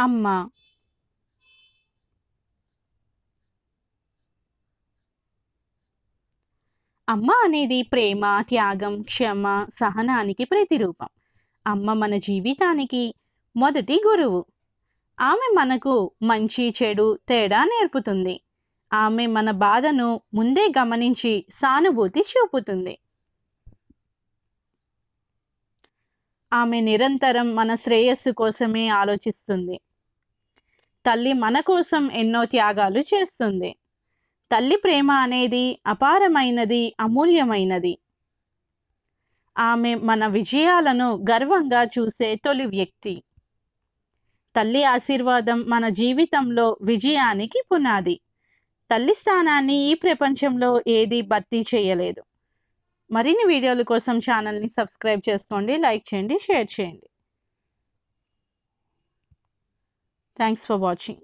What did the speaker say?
అమ్మ. అమ్మ అనేది ప్రేమ, త్యాగం, క్షమ, సహనానికి ప్రతిరూపం. అమ్మ మన జీవితానికి మొదటి గురువు. ఆమె మనకు మంచి, చెడు తేడా నేర్పుతుంది. ఆమె మన బాధను ముందే గమనించి సానుభూతి చూపుతుంది. ఆమె నిరంతరం మన శ్రేయస్సు కోసమే ఆలోచిస్తుంది. తల్లి మన కోసం ఎన్నో త్యాగాలు చేస్తుంది. తల్లి ప్రేమ అనేది అపారమైనది, అమూల్యమైనది. ఆమె మన విజయాలను గర్వంగా చూసే తొలి వ్యక్తి. తల్లి ఆశీర్వాదం మన జీవితంలో విజయానికి పునాది. తల్లి స్థానాన్ని ఈ ప్రపంచంలో ఏది భర్తీ చేయలేదు. మరిన్ని వీడియోల కోసం ఛానల్ని సబ్స్క్రైబ్ చేసుకోండి, లైక్ చేయండి, షేర్ చేయండి. Thanks for watching.